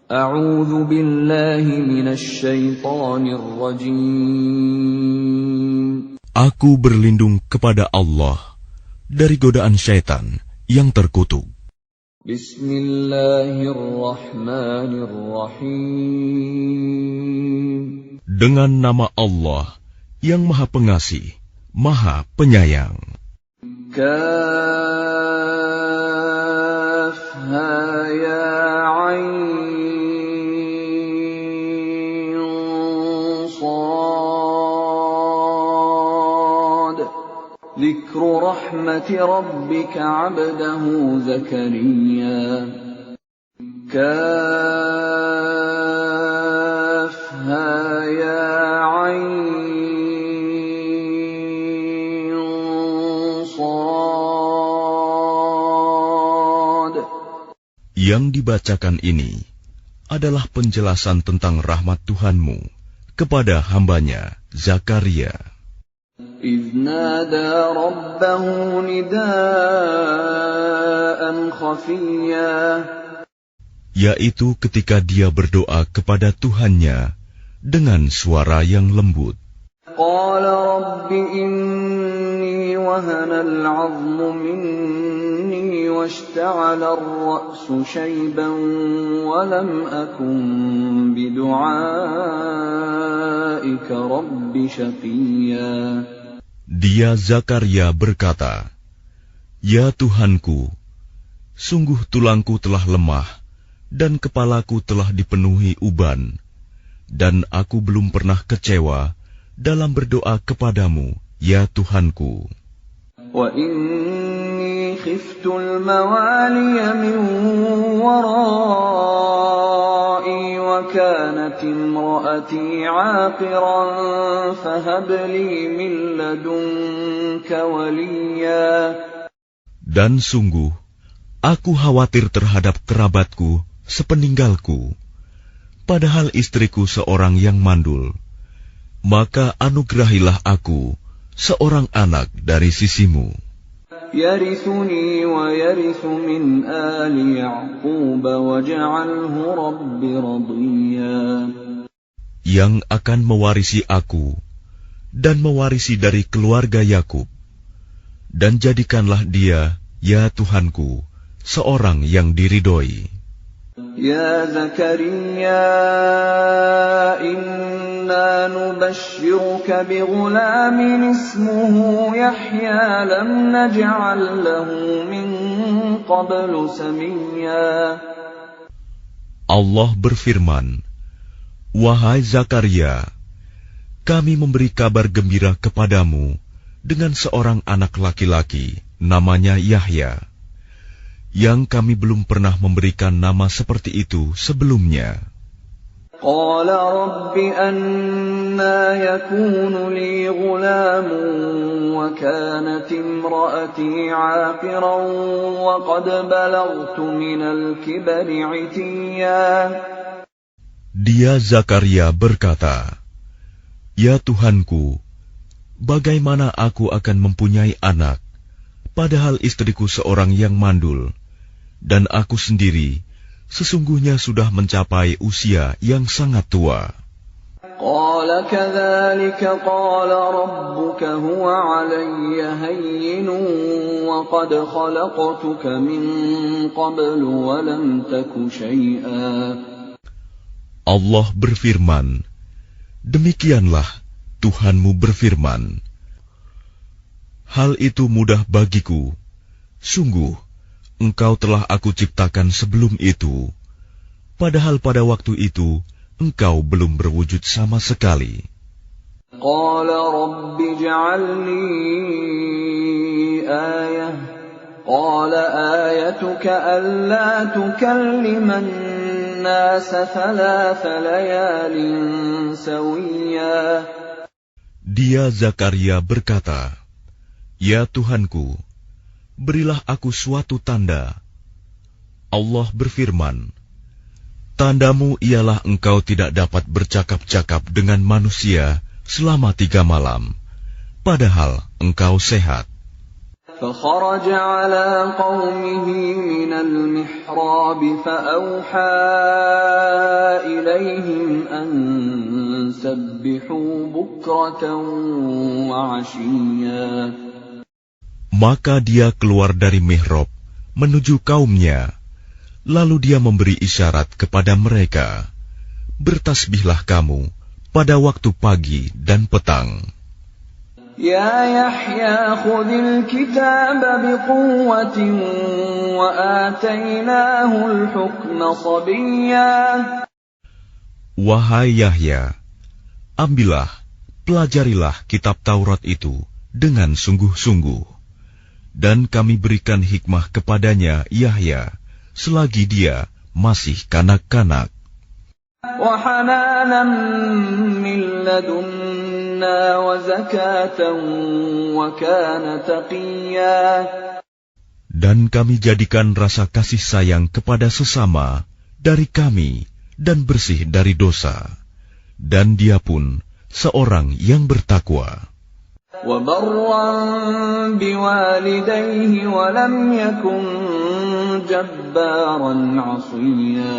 A'udzu billahi minasy syaithanir rajim. Aku berlindung kepada Allah dari godaan syaitan yang terkutuk. Bismillahirrahmanirrahim. Dengan nama Allah yang Maha Pengasih, Maha Penyayang. Kafha ya ain sad. Dzikru rahmati rabbika 'abdahu Zakariya. Kafha ya ain sad. Yang dibacakan ini adalah penjelasan tentang rahmat Tuhanmu kepada hambanya Zakaria. إذ نادى ربه نداء خفيا. Yaitu ketika dia berdoa kepada Tuhannya dengan suara yang lembut. قال رب إني وهن العظم مني واشتعل الرأس شيبا ولم أكن بدعائك رب شقيا. Dia Zakaria berkata, "Ya Tuhanku, sungguh tulangku telah lemah dan kepalaku telah dipenuhi uban, dan aku belum pernah kecewa dalam berdoa kepadamu, ya Tuhanku. Wa inni khiftu al-mawaliya min warai wa kanat imraati 'aqiran fahab li min ladunka waliya. Dan sungguh, aku khawatir terhadap kerabatku sepeninggalku, padahal istriku seorang yang mandul. Maka anugerahilah aku seorang anak dari sisimu, yarithuni wa yarithu min ali Ya'qub waj'alhu rabbi radiyya, yang akan mewarisi aku dan mewarisi dari keluarga Yakub, dan jadikanlah dia, ya Tuhanku, seorang yang diridhoi. Ya Zakaria, inna nubashshiruka bighulamin ismuhu Yahya lam naj'al lahu min qablu samiyya. Allah berfirman, "Wahai Zakaria, kami memberi kabar gembira kepadamu dengan seorang anak laki-laki, namanya Yahya, yang kami belum pernah memberikan nama seperti itu sebelumnya." Qala rabbi anna yakunu li ghulamun wa kanat imraati 'aqiran wa qad balaghtu minal kibri 'itiyya. Dia Zakaria berkata, "Ya Tuhanku, bagaimana aku akan mempunyai anak, padahal istriku seorang yang mandul, dan aku sendiri sesungguhnya sudah mencapai usia yang sangat tua." Qala kadzalika qala rabbuka huwa 'alayya hayyinun wa qad khalaqtuka min qablu wa lam taku syai'a. Allah berfirman, "Demikianlah Tuhanmu berfirman, hal itu mudah bagiku. Sungguh, engkau telah aku ciptakan sebelum itu, padahal pada waktu itu engkau belum berwujud sama sekali." Qala rabbi ij'al li ayah. Qala ayatuka alla tukalliman nasa thalatha layalin sawiyya. Dia Zakaria berkata, "Ya Tuhanku, berilah aku suatu tanda." Allah berfirman, "Tandamu ialah engkau tidak dapat bercakap-cakap dengan manusia selama 3 malam, padahal engkau sehat." فخرج على قومه من المحراب فأوحى إليهم أن سبحوا بكرة وعشيا. Maka dia keluar dari mihrab menuju kaumnya, lalu dia memberi isyarat kepada mereka, bertasbihlah kamu pada waktu pagi dan petang. Ya Yahya khudil kitab biquwwatin wa atainahul hukma sabiyya. Wahai Yahya, ambillah, pelajarilah kitab Taurat itu dengan sungguh-sungguh, dan kami berikan hikmah kepadanya Yahya selagi dia masih kanak-kanak. Wa hananan min ladunna wa zakatan wa kana taqiyya. Dan kami jadikan rasa kasih sayang kepada sesama dari kami dan bersih dari dosa, dan dia pun seorang yang bertakwa. Wa barran biwalidayhi wa lam yakun jabbaran 'asiyya.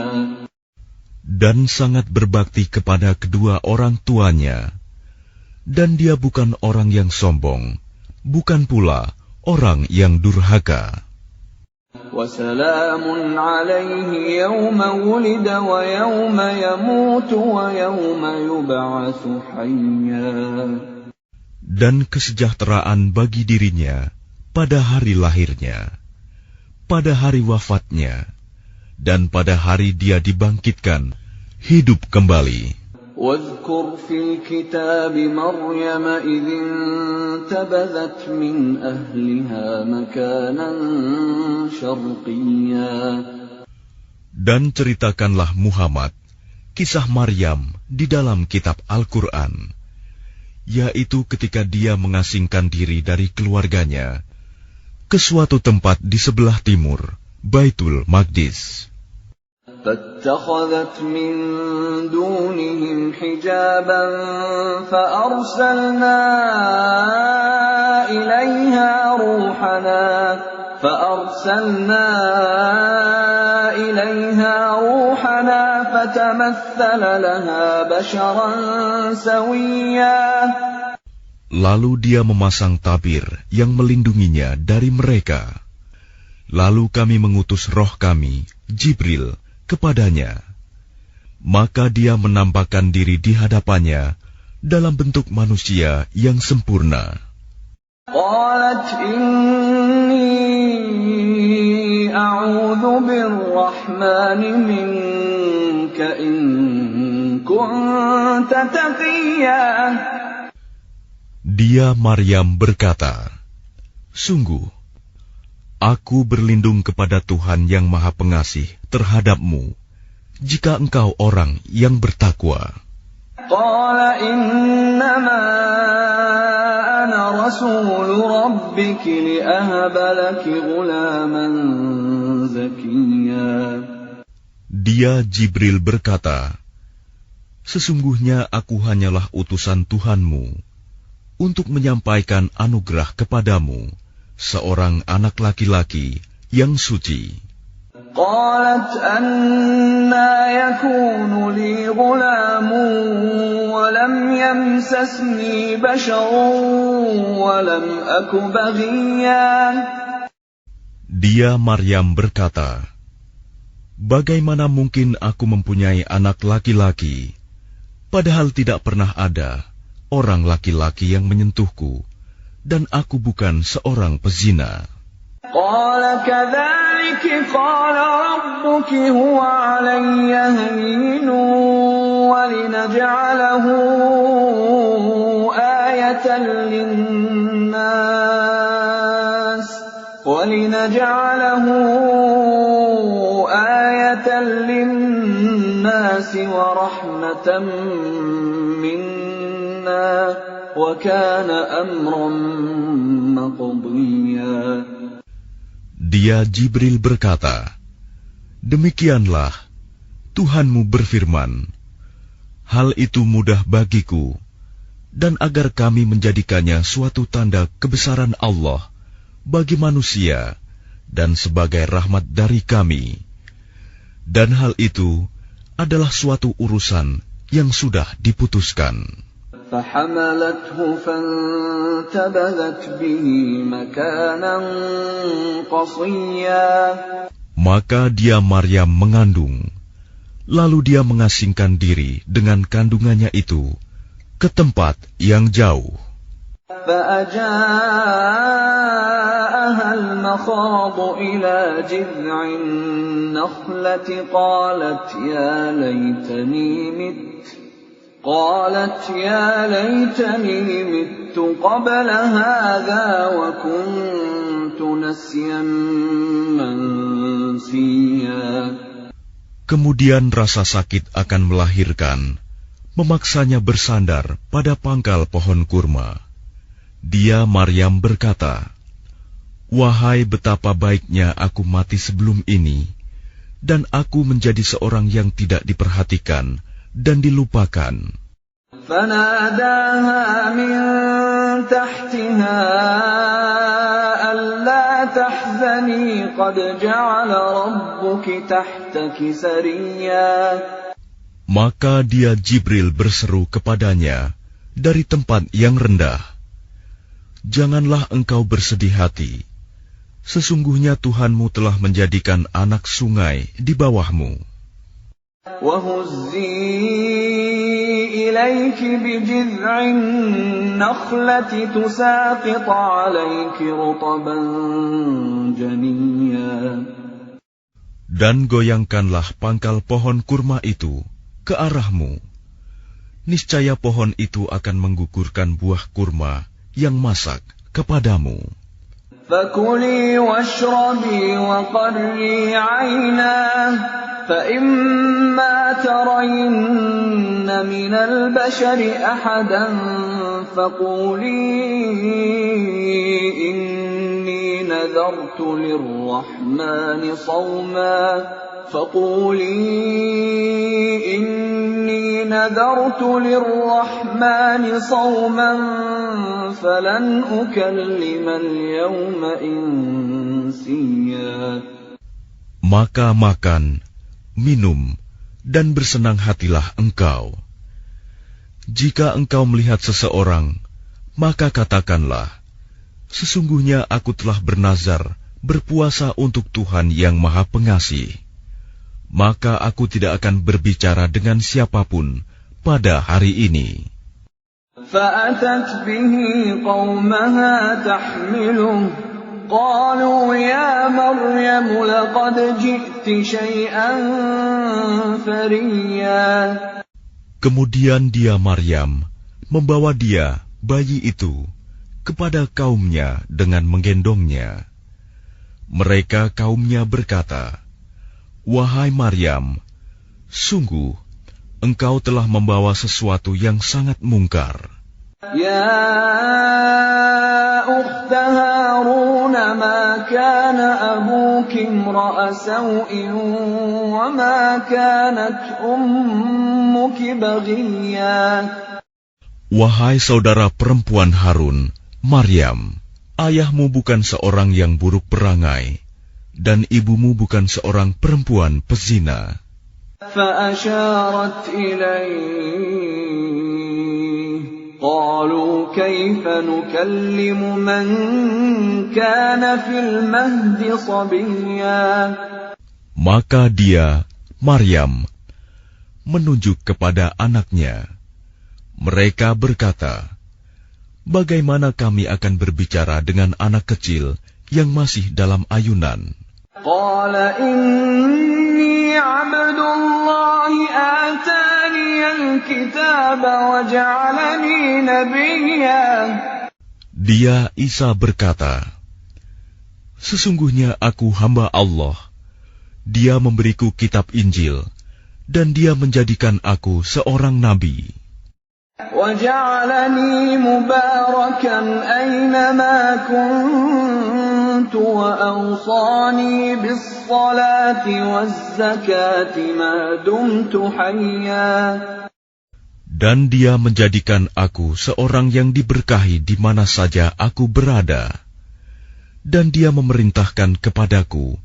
Dan sangat berbakti kepada kedua orang tuanya, dan dia bukan orang yang sombong, bukan pula orang yang durhaka. وَسَلَامٌ عَلَيْهِ يَوْمَ وُلِدَ وَيَوْمَ يَمُوتُ وَيَوْمَ يُبْعَثُ حَيًّا. Dan kesejahteraan bagi dirinya pada hari lahirnya, pada hari wafatnya, dan pada hari dia dibangkitkan hidup kembali. وَاذْكُرْ فِي الْكِتَابِ مَرْيَمَ إِذِ انتَبَذَتْ مِنْ أَهْلِهَا مَكَانًا شَرْقِيًّا. Dan ceritakanlah Muhammad kisah Maryam di dalam kitab Al-Quran, yaitu ketika dia mengasingkan diri dari keluarganya ke suatu tempat di sebelah timur Baitul Maqdis. فَاتَّخَذَتْ مِن دُونِهِمْ حِجَابًا فَأَرْسَلْنَا إِلَيْهَا رُوحَنَا فَتَمَثَّلَ لَهَا بَشَرًا سَوِيًّا. Lalu dia memasang tabir yang melindunginya dari mereka. Lalu kami mengutus roh kami, Jibril, kepadanya. Maka dia menampakkan diri di hadapannya dalam bentuk manusia yang sempurna. قَالَتْ إِنِّي أَعُوذُ بِالرَّحْمَنِ مِنكَ إِن كُنتَ تَقِيًّا. Dia Maryam berkata, sungguh, aku berlindung kepada Tuhan yang Maha Pengasih terhadapmu, jika engkau orang yang bertakwa. Qala innama ana rasulu rabbiki li'ahaba laki ghulaman zakiyya. Dia Jibril berkata, sesungguhnya aku hanyalah utusan Tuhanmu untuk menyampaikan anugerah kepadamu seorang anak laki-laki yang suci. Qalat anna yakunu li ghulamun wa lam yamsasni basharun wa lam aku baghiyan. Dia Maryam berkata, bagaimana mungkin aku mempunyai anak laki-laki, padahal tidak pernah ada orang laki-laki yang menyentuhku, dan aku bukan seorang pezina. Qala kadzalika qala rabbuki huwa 'alayya hayyinun wa linaj'alahu ayatan lin-nas wa rahmatan minna wa kana amran maqdiya. Dia Jibril berkata, demikianlah Tuhanmu berfirman, hal itu mudah bagiku, dan agar kami menjadikannya suatu tanda kebesaran Allah bagi manusia dan sebagai rahmat dari kami. Dan hal itu adalah suatu urusan yang sudah diputuskan. فحملته فانتبذت به مكانا قصيا. Maka dia Maryam mengandung, lalu dia mengasingkan diri dengan kandungannya itu ke tempat yang jauh. فأجاءها المخاض إلى جذع النخلة قالت يا ليتني مت قبل هذا وكنت نسيا منسيا. Kemudian rasa sakit akan melahirkan memaksanya bersandar pada pangkal pohon kurma. Dia Maryam berkata, "Wahai betapa baiknya aku mati sebelum ini, dan aku menjadi seorang yang tidak diperhatikan dan dilupakan." فناداها من تحتها ألا تحزني قد جعل ربك تحتك سريا. Maka dia Jibril berseru kepadanya dari tempat yang rendah, "Janganlah engkau bersedih hati. Sesungguhnya Tuhanmu telah menjadikan anak sungai di bawahmu. وَهُزِّي إِلَيْكِ بِجِذْعِ النَّخْلَةِ تُسَاقِطْ عَلَيْكِ رُطَبًا جَنِيًّا. Dan goyangkanlah pangkal pohon kurma itu ke arahmu. Niscaya pohon itu akan menggugurkan buah kurma yang masak kepadamu. فَكُلِي وَاشْرَبِي وَقَرِّي عَيْنًا فَإِمَّا تَرَيِنَّ مِنَ الْبَشَرِ أَحَدًا فَقُولِي إِنِّي نَذَرْتُ لِلرَّحْمَنِ صَوْمًا فَلَنْ أُكَلِّمَ الْيَوْمَ إِنسِيًّا. Maka makan, minum, dan bersenang hatilah engkau. Jika engkau melihat seseorang, maka katakanlah, sesungguhnya aku telah bernazar berpuasa untuk Tuhan yang Maha Pengasih. Maka aku tidak akan berbicara dengan siapapun pada hari ini. فَأَتَتْ بِهِ قَوْمَهَا تَحْمِلُهُ قَالُوا يَا مَرْيَمُ لَقَدْ جِئْتِ شَيْئًا فَرِيًّا. Kemudian dia Maryam membawa dia, bayi itu, kepada kaumnya dengan menggendongnya. Mereka kaumnya berkata, "Wahai Maryam, sungguh engkau telah membawa sesuatu yang sangat mungkar." يَا أُخْتَ هَارُونَ مَا كَانَ أَبُوكِ امْرَأَ سَوْءٍ وَمَا كَانَتْ أُمُّكِ بَغِيًّا. Wahai saudara perempuan Harun, Maryam, ayahmu bukan seorang yang buruk perangai, dan ibumu bukan seorang perempuan pezina. فَأَشَارَتْ إِلَيْهِ قَالُوا كَيْفَ نُكَلِّمُ مَنْ كَانَ فِي الْمَهْدِ صَبِيًّا. Maka dia, Maryam, menunjuk kepada anaknya. Mereka berkata, "Bagaimana kami akan berbicara dengan anak kecil yang masih dalam ayunan?" قَالَ إِنِّي عَبْدُ اللَّهِ آتَانِيَ الْكِتَابَ وَجَعَلَنِي نَبِيًّا. Dia Isa berkata, "Sesungguhnya aku hamba Allah. Dia memberiku kitab Injil, dan Dia menjadikan aku seorang nabi. وَجَعَلَنِي مُبَارَكًا أَيْنَمَا كُنتُ وَأَوْصَانِي بِالصَّلَاةِ وَالزَّكَاةِ مَا دُمْتُ حَيًّا." Dan Dia menjadikan aku seorang yang diberkahi di mana saja aku berada. Dan Dia memerintahkan kepadaku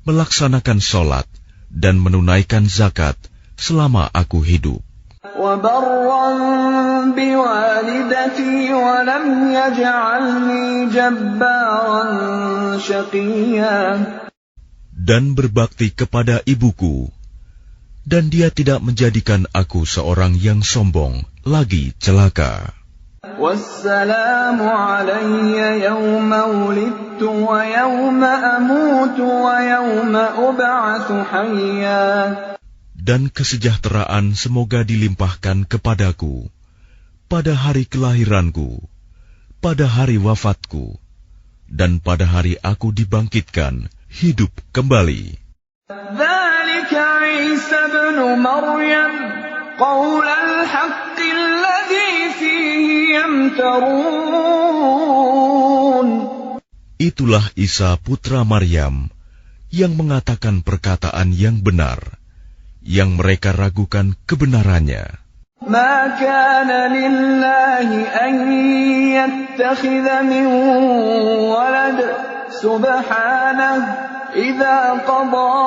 melaksanakan sholat dan menunaikan zakat selama aku hidup. وبرا بوالدتي ولم يجعلني جبارا شقيا. Dan berbakti kepada ibuku, dan Dia tidak menjadikan aku seorang yang sombong, lagi celaka. والسلام علي يوم ولدت ويوم أموت ويوم أبعث حيا. Dan kesejahteraan semoga dilimpahkan kepadaku pada hari kelahiranku, pada hari wafatku, dan pada hari aku dibangkitkan hidup kembali. ذلك عيسى ابن مريم قول الحق الذي فيه يمترون. Itulah Isa putra Maryam yang mengatakan perkataan yang benar, yang mereka ragukan kebenarannya. ما كان لله أن يتخذ من ولد سبحانه إذا قضى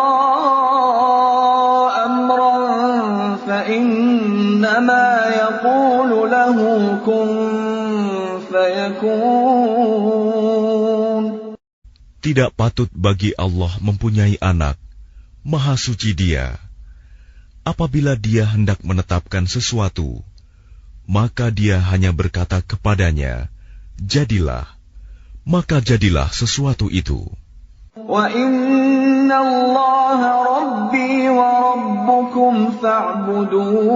أمرا فإنما يقول له كن فيكون. Tidak patut bagi Allah mempunyai anak, Maha Suci Dia. Apabila Dia hendak menetapkan sesuatu, maka Dia hanya berkata kepadanya, jadilah, maka jadilah sesuatu itu. وَإِنَّ اللَّهَ رَبِّي وَرَبُّكُمْ فَاعْبُدُوهُ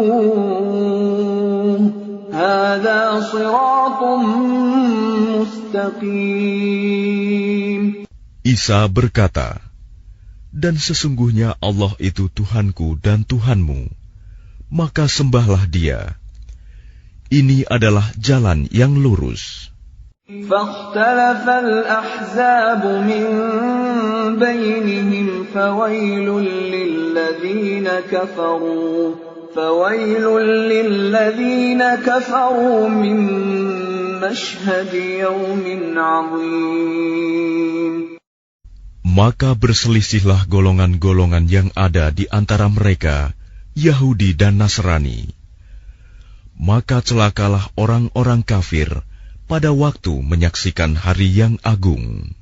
هَذَا صِرَاطٌ مُسْتَقِيمٌ. Isa berkata, dan sesungguhnya Allah itu Tuhanku dan Tuhanmu, maka sembahlah Dia. Ini adalah jalan yang lurus. فَاخْتَلَفَ الْأَحْزَابُ مِنْ بَيْنِهِمْ فَوَيْلٌ لِلَّذِينَ كَفَرُوا مِنْ مَشْهَدِ يَوْمٍ عَظِيمٍ. Maka berselisihlah golongan-golongan yang ada di antara mereka, Yahudi dan Nasrani. Maka celakalah orang-orang kafir pada waktu menyaksikan hari yang agung.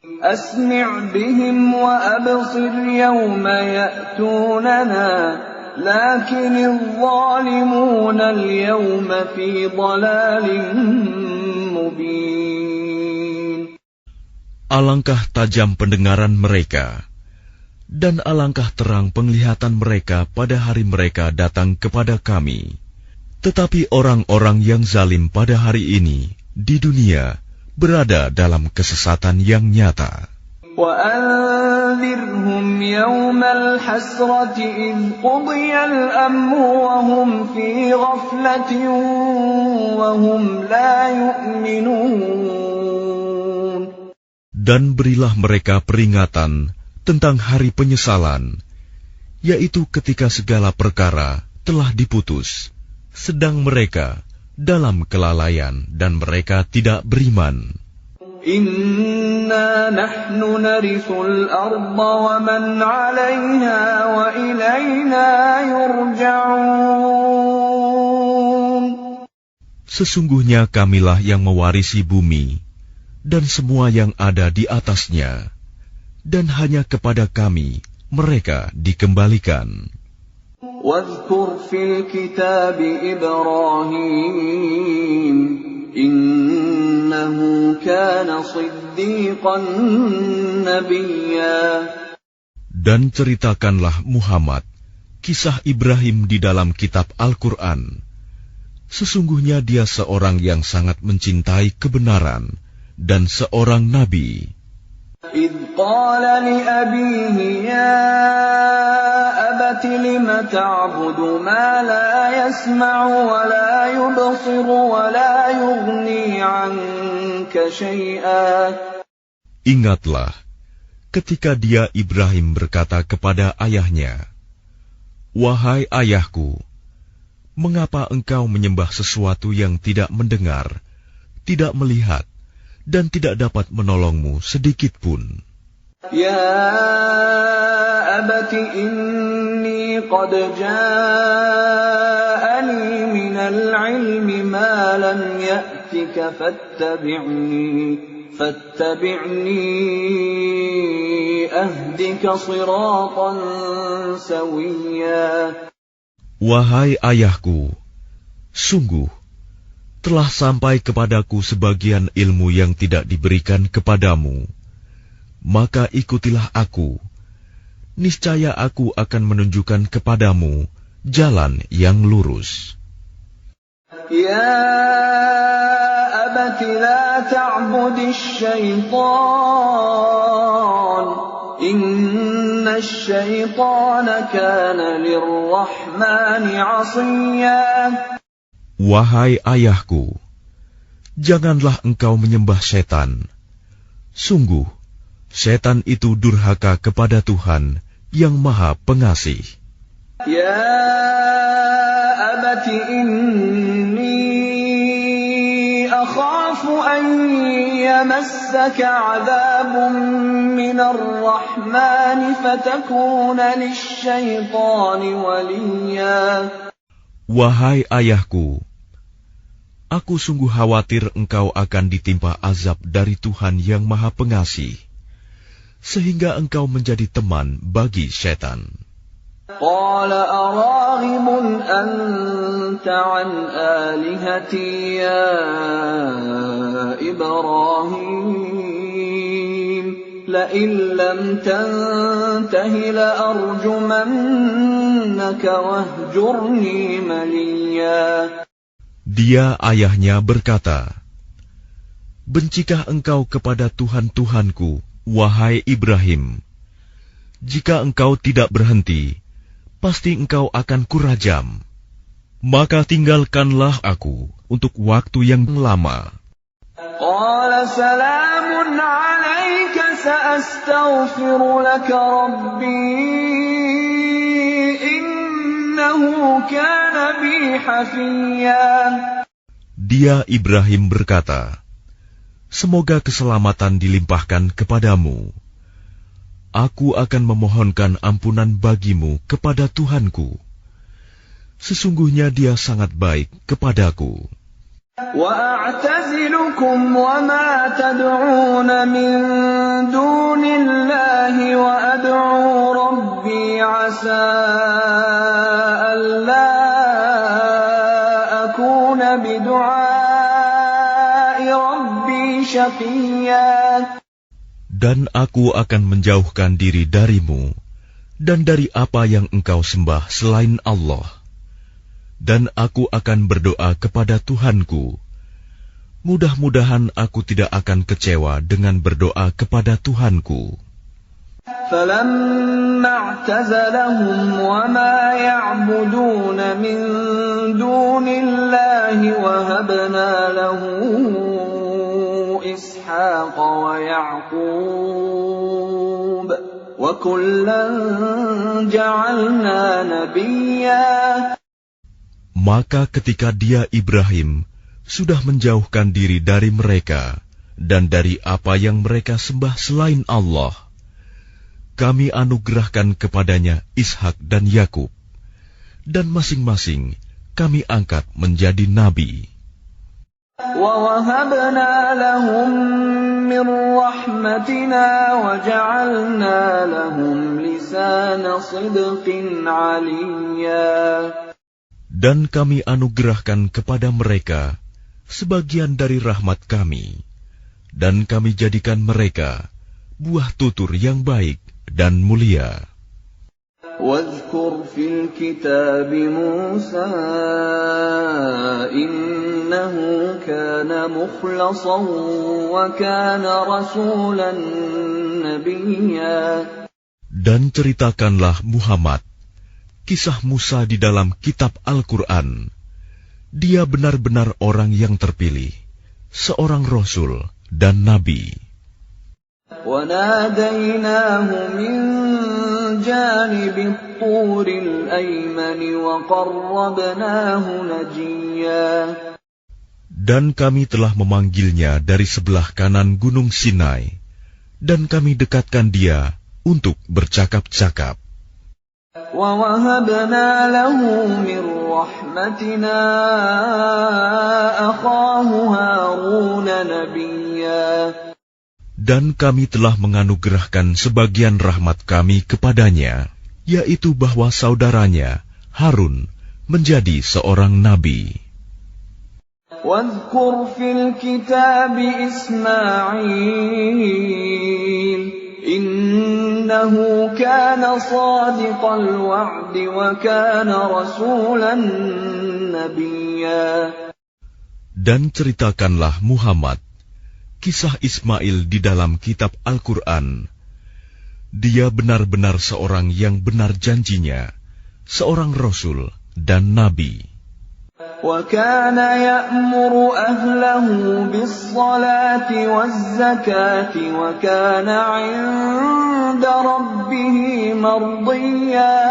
أَسْمِعْ بِهِمْ وَأَبْصِرْ يَوْمَ يَأْتُونَنَا لَكِنِ الظَّالِمُونَ الْيَوْمَ فِي ضَلَالٍ مُبِينٍ. Alangkah tajam pendengaran mereka, dan alangkah terang penglihatan mereka pada hari mereka datang kepada kami. Tetapi orang-orang yang zalim pada hari ini, di dunia, berada dalam kesesatan yang nyata. وَأَنذِرْهُمْ يَوْمَ الْحَسْرَةِ إِذْ قُضِيَ الْأَمْرُ وَهُمْ فِي غَفْلَةٍ وَهُمْ لَا يُؤْمِنُونَ. Dan berilah mereka peringatan tentang hari penyesalan, yaitu ketika segala perkara telah diputus, sedang mereka dalam kelalaian dan mereka tidak beriman. Inna nahnu narithul arda wa man 'alayha wa ilayna yurja'un. Sesungguhnya kamilah yang mewarisi bumi dan semua yang ada di atasnya, dan hanya kepada kami mereka dikembalikan. واذكر في الكتاب إبراهيم إنه كان صديقا نبيا. Dan ceritakanlah Muhammad kisah Ibrahim di dalam kitab Al-Quran. Sesungguhnya dia seorang yang sangat mencintai kebenaran dan seorang nabi. إذ قال لأبيه يا أبت لم تعبد ما لا يسمع ولا يبصر ولا يغني عنك شيئا. Ingatlah ketika dia Ibrahim berkata kepada ayahnya, wahai ayahku, mengapa engkau menyembah sesuatu yang tidak mendengar, tidak melihat, dan tidak dapat menolongmu sedikit pun? Ya أبت إني قد جاءني من العلم ما لم يأتك فاتبعني أهدك صراطا سويا. Wahai ayahku, sungguh telah sampai kepadaku sebagian ilmu yang tidak diberikan kepadamu. Maka ikutilah aku. Niscaya aku akan menunjukkan kepadamu jalan yang lurus. Ya abati la ta'budis syaitan. Inna syaitana kana lirrahmani 'asiyya. Wahai ayahku, janganlah engkau menyembah setan. Sungguh, setan itu durhaka kepada Tuhan yang Maha Pengasih. Ya abati inni akhafu an yamassaka 'adzabun minar rahmani fatakuna lisyaitani waliya. Wahai ayahku, aku sungguh khawatir engkau akan ditimpa azab dari Tuhan yang Maha Pengasih, sehingga engkau menjadi teman bagi setan. Qala araghibun anta an alihati ya Ibrahim, la in lam tantahi la arjumannaka wahjurni maliya. Dia ayahnya berkata, bencikah engkau kepada Tuhan-Tuhanku, wahai Ibrahim? Jika engkau tidak berhenti, pasti engkau akan kurajam. Maka tinggalkanlah aku untuk waktu yang lama. Qala salamun alayka sa'astaghfiru laka rabbi innahu kana bi hafiyya. Dia Ibrahim berkata, semoga keselamatan dilimpahkan kepadamu. Aku akan memohonkan ampunan bagimu kepada Tuhanku. Sesungguhnya Dia sangat baik kepadaku. Wa a'tazilukum wa ma tad'una min dunillahi wa ad'u rabbi 'asa alla akuna bidu'ai rabbi syaqiyya. Dan aku akan menjauhkan diri darimu dan dari apa yang engkau sembah selain Allah. Dan aku akan berdoa kepada Tuhanku. Mudah-mudahan aku tidak akan kecewa dengan berdoa kepada Tuhanku. فَلَمَّا اعْتَزَلَهُمْ وَمَا يَعْبُدُونَ مِن دُونِ اللَّهِ وَهَبْنَا لَهُ إِسْحَاقَ وَيَعْقُوبَ وَكُلًّا جَعَلْنَا نَبِيًّا. Maka ketika dia Ibrahim sudah menjauhkan diri dari mereka dan dari apa yang mereka sembah selain Allah, kami anugerahkan kepadanya Ishak dan Yakub, dan masing-masing kami angkat menjadi nabi. وَوَهَبْنَا لَهُم مِّن رَّحْمَتِنَا وَجَعَلْنَا لَهُمْ لِسَانَ صِدْقٍ عَلِيًّا. Dan kami anugerahkan kepada mereka sebagian dari rahmat kami, dan kami jadikan mereka buah tutur yang baik dan mulia. وَاذْكُرْ فِي الْكِتَابِ مُوسَىٰ إِنَّهُ كَانَ مُخْلَصًا وَكَانَ رَسُولًا نَبِيًّا. Dan ceritakanlah Muhammad kisah Musa di dalam kitab Al-Quran. Dia benar-benar orang yang terpilih, seorang Rasul dan Nabi. وَنَادَيْنَاهُ مِن جَانِبِ الطُّورِ الْأَيْمَنِ وَقَرَّبْنَاهُ نَجِيًّا. Dan kami telah memanggilnya dari sebelah kanan Gunung Sinai, dan kami dekatkan dia untuk bercakap-cakap. وَوَهَبْنَا لَهُ مِنْ رَحْمَتِنَا أَخَاهُ هَارُونَ نَبِيًّا. Dan kami telah menganugerahkan sebagian rahmat kami kepadanya, yaitu bahwa saudaranya Harun menjadi seorang nabi. وَاذْكُرْ فِي الْكِتَابِ إِسْمَاعِيلَ إِنَّهُ كَانَ صَادِقَ الْوَعْدِ وَكَانَ رَسُولًا نَبِيًّا. Dan ceritakanlah Muhammad kisah Ismail di dalam kitab Al-Quran. Dia benar-benar seorang yang benar janjinya, seorang Rasul dan Nabi. وَكَانَ يَأْمُرُ أَهْلَهُ بِالصَّلَاةِ وَالزَّكَاةِ وَكَانَ عِندَ رَبِّهِ مَرْضِيًّا.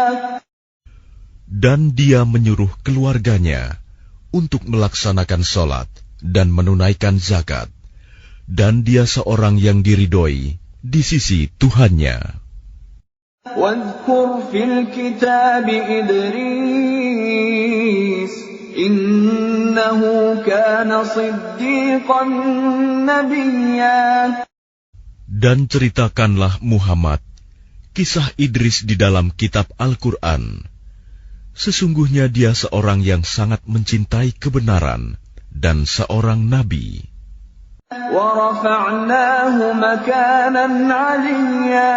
Dan dia menyuruh keluarganya untuk melaksanakan sholat dan menunaikan zakat. Dan dia seorang yang diridhoi di sisi Tuhannya. وَاذْكُرْ فِي الْكِتَابِ إِدْرِيسَ إِنَّهُ كَانَ صِدِّيقًا نَبِيًّا. Dan ceritakanlah Muhammad kisah Idris di dalam kitab Al-Quran. Sesungguhnya dia seorang yang sangat mencintai kebenaran dan seorang nabi. وَرَفَعْنَاهُ مَكَانًا عَلِيًّا.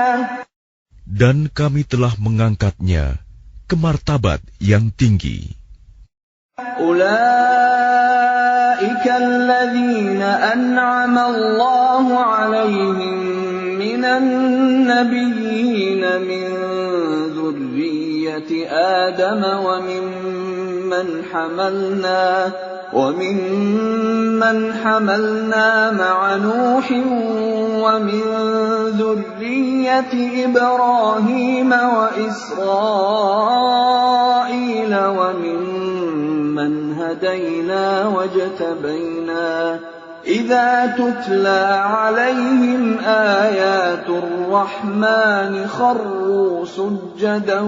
Dan kami telah mengangkatnya ke martabat yang tinggi. أُولَئِكَ الَّذِينَ أَنْعَمَ اللَّهُ عَلَيْهِمْ مِنَ النَّبِيِّينَ مِنْ ذُرِّيَّةِ آدَمَ وَمِمَّنْ حَمَلْنَا مَعَ نُوحٍ وَمِنْ ذُرِّيَّةِ إِبْرَاهِيمَ وَإِسْرَائِيلَ وَمِمَّنْ هَدَيْنَا وَاجْتَبَيْنَا إِذَا تُتْلَى عَلَيْهِمْ آيَاتُ الرَّحْمَنِ خَرُّوا سُجَّدًا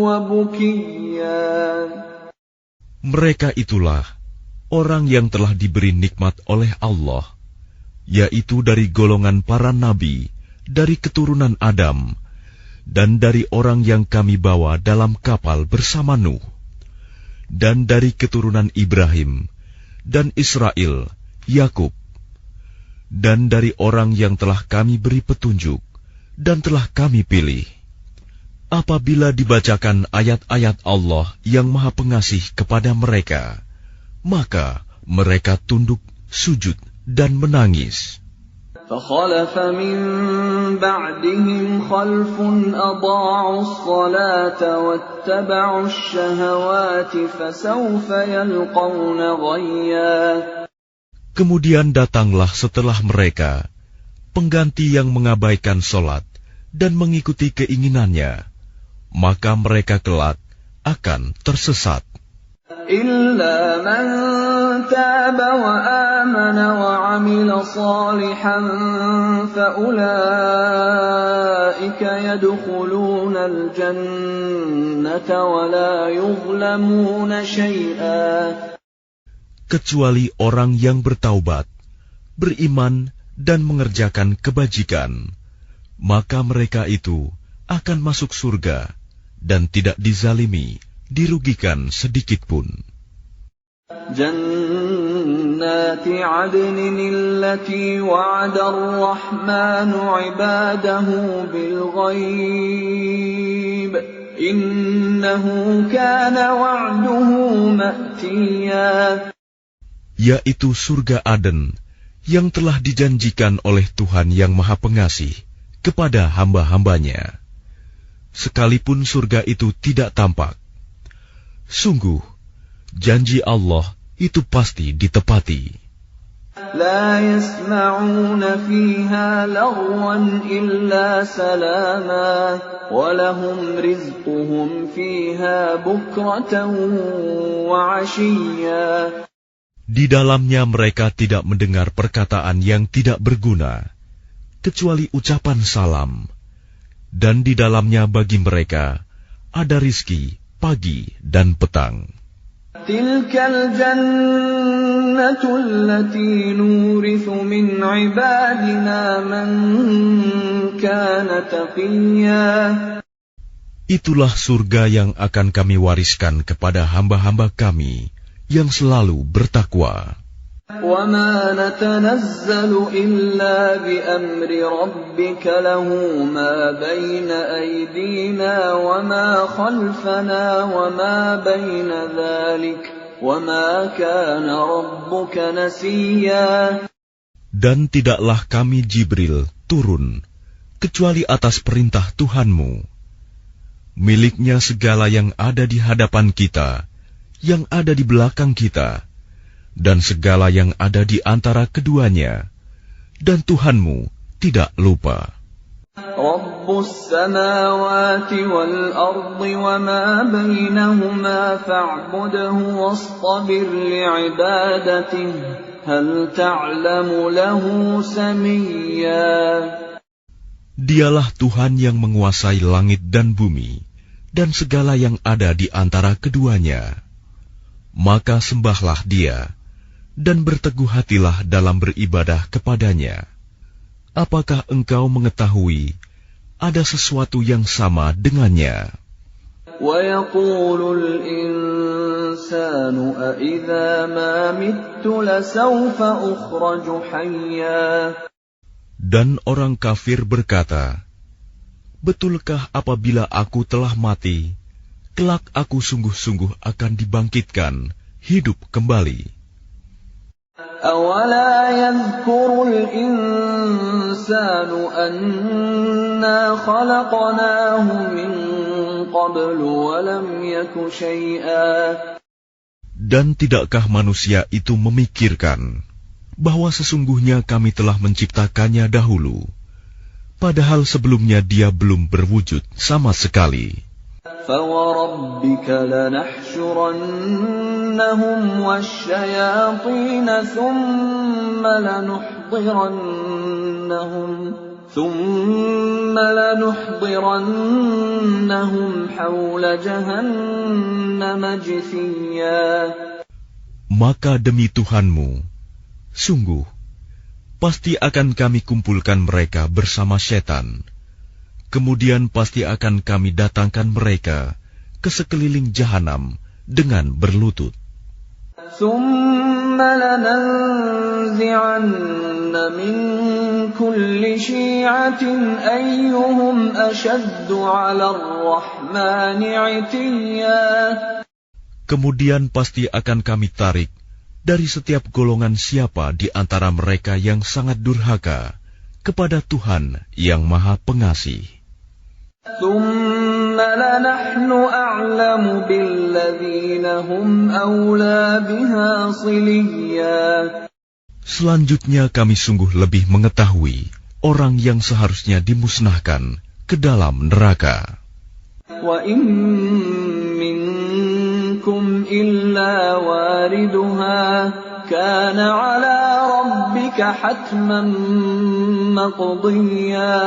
وَبُكِيًّا. Mereka itulah orang yang telah diberi nikmat oleh Allah, yaitu dari golongan para nabi, dari keturunan Adam, dan dari orang yang kami bawa dalam kapal bersama Nuh, dan dari keturunan Ibrahim, dan Israel, Yakub, dan dari orang yang telah kami beri petunjuk, dan telah kami pilih. Apabila dibacakan ayat-ayat Allah yang Maha Pengasih kepada mereka, maka mereka tunduk, sujud, dan menangis. فَخَلَفَ مِنْ بَعْدِهِمْ خَلْفٌ أَضَاعُوا الصَّلَاةَ وَاتَّبَعُوا الشَّهَوَاتِ فَسَوْفَ يَلْقَوْنَ غَيًّا. Kemudian datanglah setelah mereka pengganti yang mengabaikan sholat dan mengikuti keinginannya, maka mereka kelak akan tersesat. إِلَّا مَنْ تَابَ وَآمَنَ وَعَمِلَ صَالِحًا فَأُولَئِكَ يَدْخُلُونَ الْجَنَّةَ وَلَا يُظْلَمُونَ شَيْئًا. Kecuali orang yang bertaubat, beriman, dan mengerjakan kebajikan, maka mereka itu akan masuk surga dan tidak dizalimi, dirugikan sedikitpun. جَنَّاتِ عَدْنٍ الَّتِي وَعَدَ الرَّحْمَنُ عِبَادَهُ بِالْغَيْبِ إِنَّهُ كَانَ وَعْدُهُ مَأْتِيًّا. Yaitu surga Aden yang telah dijanjikan oleh Tuhan yang Maha Pengasih kepada hamba-hambanya. Sekalipun surga itu tidak tampak, sungguh janji Allah itu pasti ditepati. لا يسمعون فيها لغوا إلا سلاما ولهم رزقهم فيها بكرة وعشيا. Di dalamnya mereka tidak mendengar perkataan yang tidak berguna, kecuali ucapan salam. Dan di dalamnya bagi mereka ada rizki pagi dan petang. Tilkal jannatu allati nurithu min ibadina man kana taqiyya. Itulah surga yang akan kami wariskan kepada hamba-hamba kami yang selalu bertakwa. وَمَا نَتَنَزَّلُ إِلَّا بِأَمْرِ رَبِّكَ لَهُ مَا بَيْنَ أَيْدِينَا وَمَا خَلْفَنَا وَمَا بَيْنَ ذَلِكَ وَمَا كَانَ رَبُّكَ نَسِيًّا. Dan tidaklah kami Jibril turun kecuali atas perintah Tuhanmu. Miliknya segala yang ada di hadapan kita, yang ada di belakang kita, dan segala yang ada di antara keduanya, dan Tuhanmu tidak lupa. Rabbus samawati wal ardi wa ma bainahuma fa'budhu wastabir li'ibadatihi hal ta'lamu lahu samiyya. Dialah Tuhan yang menguasai langit dan bumi, dan segala yang ada di antara keduanya. Maka sembahlah Dia, dan berteguh hatilah dalam beribadah kepadanya. Apakah engkau mengetahui ada sesuatu yang sama dengannya? وَيَقُولُ الْإِنسَانُ أَإِذَا مَا مِتُّ لَسَوْفَ أُخْرَجُ حَيًّا. Dan orang kafir berkata, betulkah apabila aku telah mati, kelak aku sungguh-sungguh akan dibangkitkan, hidup kembali. أَوَلَا يَذْكُرُ الْإِنسَانُ أَنَّا خَلَقْنَاهُ مِنْ قَبْلُ وَلَمْ يَكُ شَيْئًا. Dan tidakkah manusia itu memikirkan bahwa sesungguhnya kami telah menciptakannya dahulu, padahal sebelumnya dia belum berwujud sama sekali. فَوَرَبِّكَ لَنَحْشُرَنَّهُمْ وَالشَّيَاطِينَ ثُمَّ لَنُحْضِرَنَّهُمْ حَوْلَ جَهَنَّمَ جِثِيًّا. Maka demi Tuhanmu, sungguh, pasti akan kami kumpulkan mereka bersama setan. Kemudian pasti akan kami datangkan mereka ke sekeliling jahanam dengan berlutut. ثُمَّ لَنَنزِعَنَّ مِنْ كُلِّ شِيعَةٍ أَيُّهُمْ أَشَدُّ عَلَى الرَّحْمَنِ عِتِيًّا. Kemudian pasti akan kami tarik dari setiap golongan siapa di antara mereka yang sangat durhaka kepada Tuhan yang Maha Pengasih. ثُمَّ لَنَحْنُ أَعْلَمُ بِالَّذِينَ هُمْ أَوْلَى بِهَا صِلِيًّا. Selanjutnya kami sungguh lebih mengetahui orang yang seharusnya dimusnahkan ke dalam neraka. وَإِن مِّنكُمْ إِلَّا وَارِدُهَا كَانَ عَلَى رَبِّكَ حَتْمًا مَّقْضِيًّا.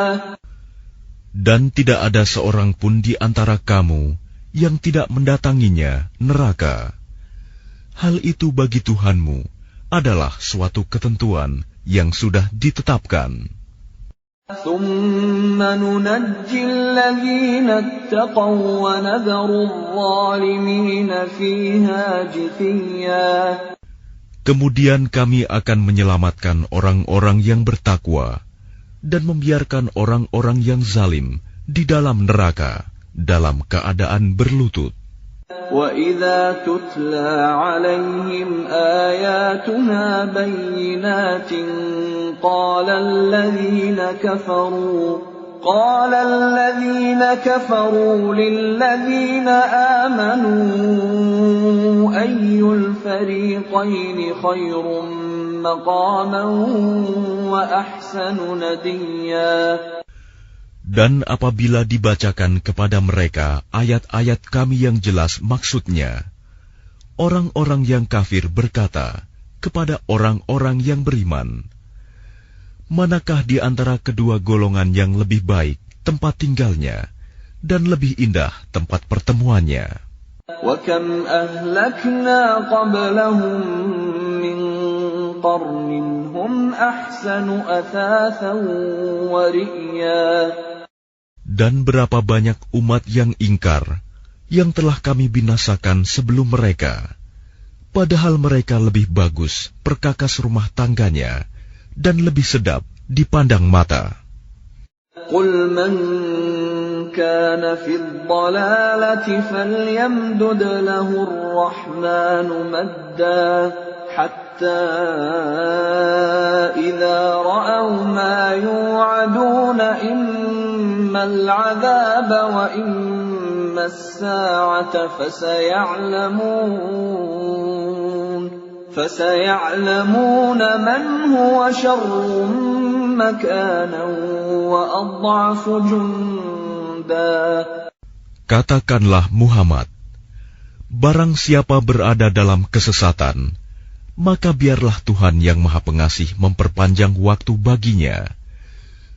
Dan tidak ada seorang pun di antara kamu yang tidak mendatanginya neraka. Hal itu bagi Tuhanmu adalah suatu ketentuan yang sudah ditetapkan. ثُمَّ نُنَجِّي الَّذِينَ اتَّقَوْا وَنَذَرُ الظَّالِمِينَ فِيهَا جِثِيًّا. Kemudian kami akan menyelamatkan orang-orang yang bertakwa dan membiarkan orang-orang yang zalim di dalam neraka dalam keadaan berlutut. وَإِذَا تُتْلَى عَلَيْهِمْ آيَاتُنَا بَيِّنَاتٍ قَالَ الَّذِينَ كَفَرُوا لِلَّذِينَ آمَنُوا أَيُّ الْفَرِيقَيْنِ خَيْرٌ مَّقَامًا وَأَحْسَنُ نَدِيًّا. Dan apabila dibacakan kepada mereka ayat-ayat kami yang jelas maksudnya, orang-orang yang kafir berkata kepada orang-orang yang beriman, manakah di antara kedua golongan yang lebih baik tempat tinggalnya dan lebih indah tempat pertemuannya. وَكَمْ أَهْلَكْنَا قَبْلَهُمْ مِنْ قَرْنٍ هُمْ أَحْسَنُ أَثَاثًا وَرِئْيًا. Dan berapa banyak umat yang ingkar yang telah kami binasakan sebelum mereka, padahal mereka lebih bagus perkakas rumah tangganya dan lebih sedap dipandang mata. قُلْ مَنْ كَانَ فِي الضَّلَالَةِ فَلْيَمْدُدْ لَهُ الرَّحْمَنُ مَدًّا حَتَّى إِذَا رَأَوْا مَا يُوعَدُونَ إِمَّا الْعَذَابَ وَإِمَّا السَّاعَةَ فَسَيَعْلَمُونَ مَنْ هُوَ شَرٌّ مَكَانًا وَأَضْعَفُ جُنْدًا. Katakanlah Muhammad, barang siapa berada dalam kesesatan, maka biarlah Tuhan yang Maha Pengasih memperpanjang waktu baginya,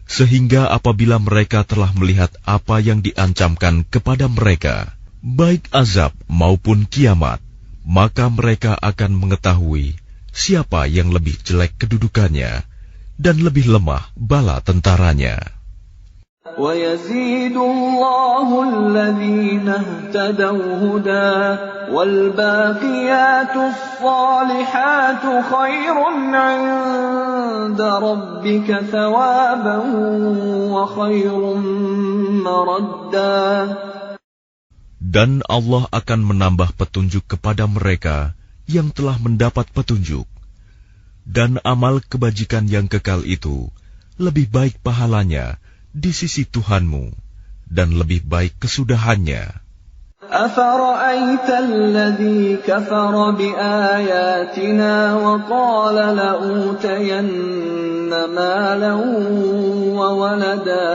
sehingga apabila mereka telah melihat apa yang diancamkan kepada mereka, baik azab maupun kiamat, maka mereka akan mengetahui siapa yang lebih jelek kedudukannya dan lebih lemah bala tentaranya. وَيَزِيدُ اللَّهُ الَّذِينَ اهْتَدَوْا هُدًى وَالْبَاقِيَاتُ الصَّالِحَاتُ خَيْرٌ عِندَ رَبِّكَ ثَوَابًا وَخَيْرٌ مَرَدًّا. Dan Allah akan menambah petunjuk kepada mereka yang telah mendapat petunjuk. Dan amal kebajikan yang kekal itu lebih baik pahalanya di sisi Tuhanmu dan lebih baik kesudahannya. أَفَرَأَيْتَ الَّذِي كَفَرَ بِآيَاتِنَا وَقَالَ لَأُوتَيَنَّ مَالًا وَوَلَدًا.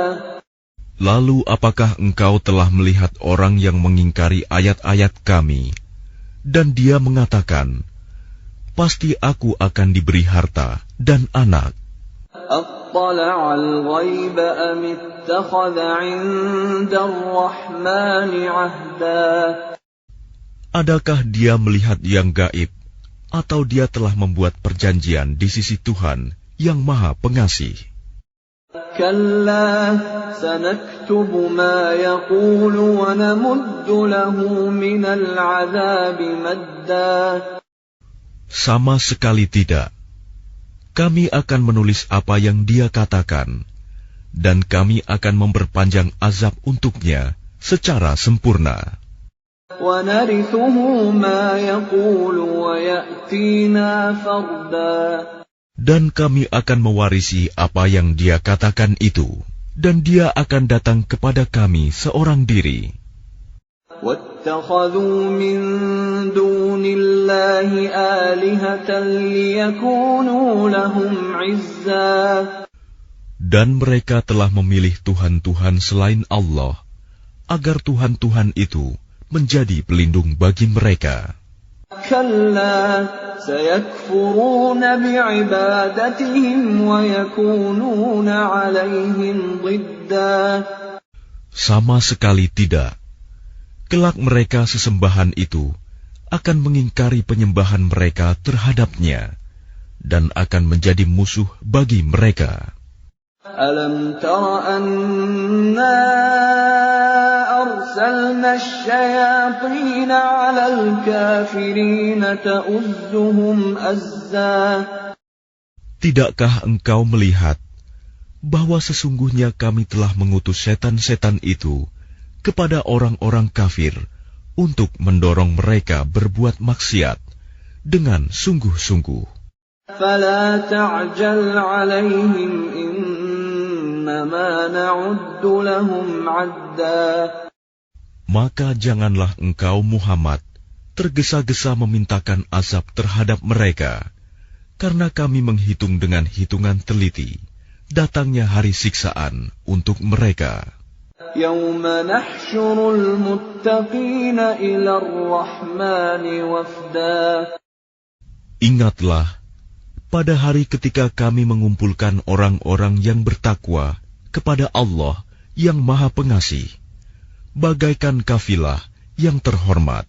Lalu apakah engkau telah melihat orang yang mengingkari ayat-ayat kami, dan dia mengatakan, pasti aku akan diberi harta dan anak. أَطَّلَعَ الْغَيْبَ أَمِ اتَّخَذَ عِندَ الرَّحْمَنِ عَهْدًا. Adakah dia melihat yang gaib, atau dia telah membuat perjanjian di sisi Tuhan yang Maha Pengasih? كَلَّا سَنَكْتُبُ مَا يَقُولُ وَنَمُدُّ لَهُ مِنَ الْعَذَابِ مَدًّا. Sama sekali tidak. Kami akan menulis apa yang dia katakan, dan kami akan memperpanjang azab untuknya secara sempurna. وَنَرِثُهُ مَا يَقُولُ وَيَأْتِينَا فَرْدًا. Dan kami akan mewarisi apa yang dia katakan itu, dan dia akan datang kepada kami seorang diri. وَاتَّخَذُوا مِن دُونِ اللَّهِ آلِهَةً لِيَكُونُوا لَهُمْ عِزًّا. Dan mereka telah memilih Tuhan-Tuhan selain Allah, agar Tuhan-Tuhan itu menjadi pelindung bagi mereka. كَلَّا سَيَكْفُرُونَ بِعِبَادَتِهِمْ وَيَكُونُونَ عَلَيْهِمْ ضِدًّا. Sama sekali tidak. Kelak mereka sesembahan itu akan mengingkari penyembahan mereka terhadapnya dan akan menjadi musuh bagi mereka. أَلَمْ تَرَ أَنَّا أَرْسَلْنَا الشَّيَاطِينَ عَلَى الْكَافِرِينَ تَؤُزُّهُمْ أَزًّا. Tidakkah engkau melihat bahwa sesungguhnya kami telah mengutus setan-setan itu kepada orang-orang kafir untuk mendorong mereka berbuat maksiat dengan sungguh-sungguh. فَلَا تَعْجَلْ عَلَيْهِمْ إِنَّمَا نَعُدُّ لَهُمْ عَدًّا. Maka janganlah engkau Muhammad tergesa-gesa memintakan azab terhadap mereka, karena kami menghitung dengan hitungan teliti datangnya hari siksaan untuk mereka. يَوْمَ نَحْشُرُ الْمُتَّقِينَ إِلَى الرَّحْمَنِ وَفْدًا. Ingatlah, pada hari ketika kami mengumpulkan orang-orang yang bertakwa kepada Allah yang Maha Pengasih, bagaikan kafilah yang terhormat.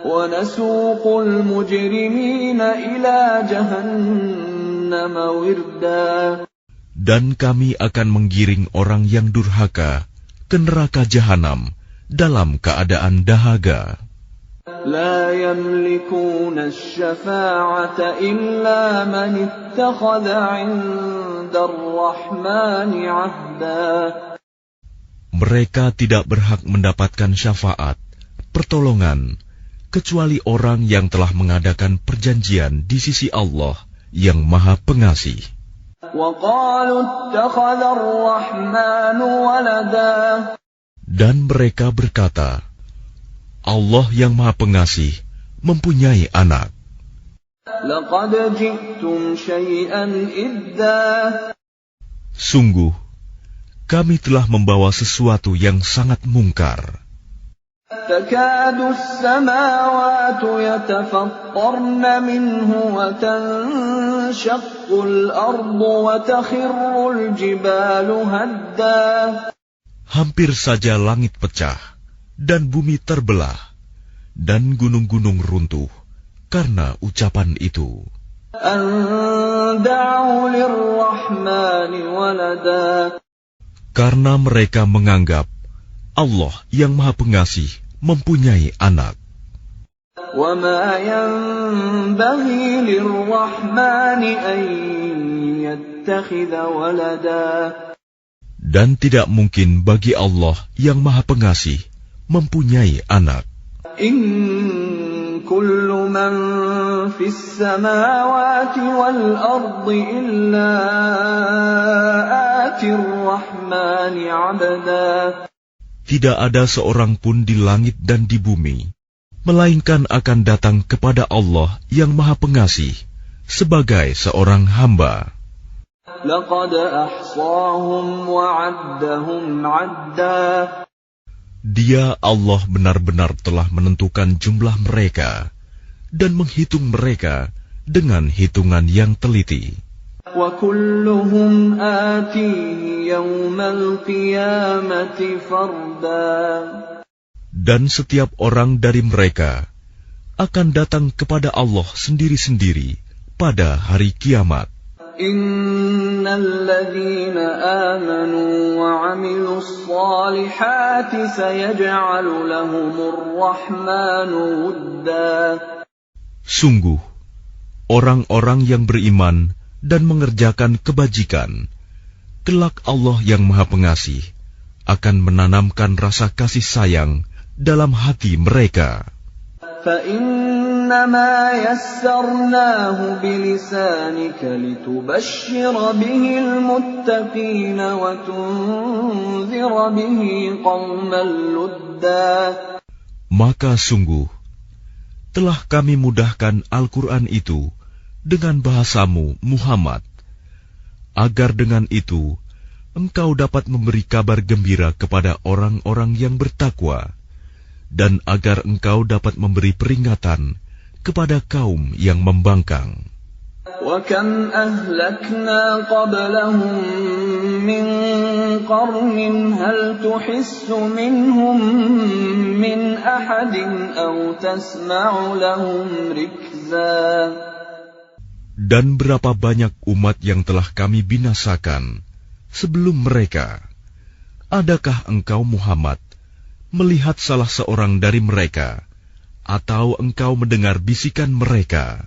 وَنَسُوقُ الْمُجْرِمِينَ إِلَى جَهَنَّمَ وِرْدًا. Dan kami akan menggiring orang yang durhaka ke neraka jahanam dalam keadaan dahaga. لَا يَمْلِكُونَ الشَّفَاعَةَ إِلَّا مَنِ اتَّخَذَ عِندَ الرَّحْمَنِ عَهْدًا. Mereka tidak berhak mendapatkan syafaat, pertolongan, kecuali orang yang telah mengadakan perjanjian di sisi Allah yang Maha Pengasih. وَقَالُوا اتَّخَذَ الرَّحْمَنُ وَلَدًا. Dan mereka berkata, Allah yang Maha Pengasih mempunyai anak. لَقَدْ جِئْتُمْ شَيْئًا إِدًّا. Sungguh, kami telah membawa sesuatu yang sangat mungkar. تَكَادُ السَّمَاوَاتُ يَتَفَطَّرْنَ مِنْهُ وَتَنشَقُّ الْأَرْضُ وَتَخِرُّ الْجِبَالُ هَدًّا. Hampir saja langit pecah dan bumi terbelah dan gunung-gunung runtuh karena ucapan itu. أَن دَعَوْا لِلرَّحْمَنِ وَلَدًا. Karena mereka menganggap Allah yang Maha Pengasih mempunyai anak. وَمَا يَنبَغِي لِلرَّحْمَنِ أَن يَتَّخِذَ وَلَدًا. Dan tidak mungkin bagi Allah yang Maha Pengasih mempunyai anak. إِن كُلُّ مَن فِي السَّمَاوَاتِ وَالْأَرْضِ إِلَّا آتِي الرَّحْمَنِ عَبْدًا. Tidak ada seorang pun di langit dan di bumi, melainkan akan datang kepada Allah yang Maha Pengasih sebagai seorang hamba. لَقَدْ أَحْصَاهُمْ وَعَدَّهُمْ عَدًّا. Dia Allah benar-benar telah menentukan jumlah mereka dan menghitung mereka dengan hitungan yang teliti. وَكُلُّهُمْ آتِيهِ يَوْمَ الْقِيَامَةِ فَرْدًا. Dan setiap orang dari mereka akan datang kepada Allah sendiri-sendiri pada hari kiamat. إِنَّ الَّذِينَ آمَنُوا وَعَمِلُوا الصَّالِحَاتِ سَيَجْعَلُ لَهُمُ الرَّحْمَنُ وُدًّا. Sungguh, orang-orang yang beriman dan mengerjakan kebajikan, kelak Allah yang Maha Pengasih akan menanamkan rasa kasih sayang dalam hati mereka. فَإِنَّمَا يَسَّرْنَاهُ بِلِسَانِكَ لِتُبَشِّرَ بِهِ الْمُتَّقِينَ وَتُنذِرَ بِهِ قَوْمًا لُدًّا. Maka sungguh, telah kami mudahkan Al-Quran itu dengan bahasamu, Muhammad, agar dengan itu engkau dapat memberi kabar gembira kepada orang-orang yang bertakwa, dan agar engkau dapat memberi peringatan kepada kaum yang membangkang. وَكَمْ أَهْلَكْنَا قَبْلَهُمْ مِنْ قَرْنٍ هَلْ تُحِسُّ مِنْهُمْ مِنْ أَحَدٍ أَوْ تَسْمَعُ لَهُمْ رِكْزًا. Dan berapa banyak umat yang telah kami binasakan sebelum mereka. Adakah engkau Muhammad melihat salah seorang dari mereka, atau engkau mendengar bisikan mereka?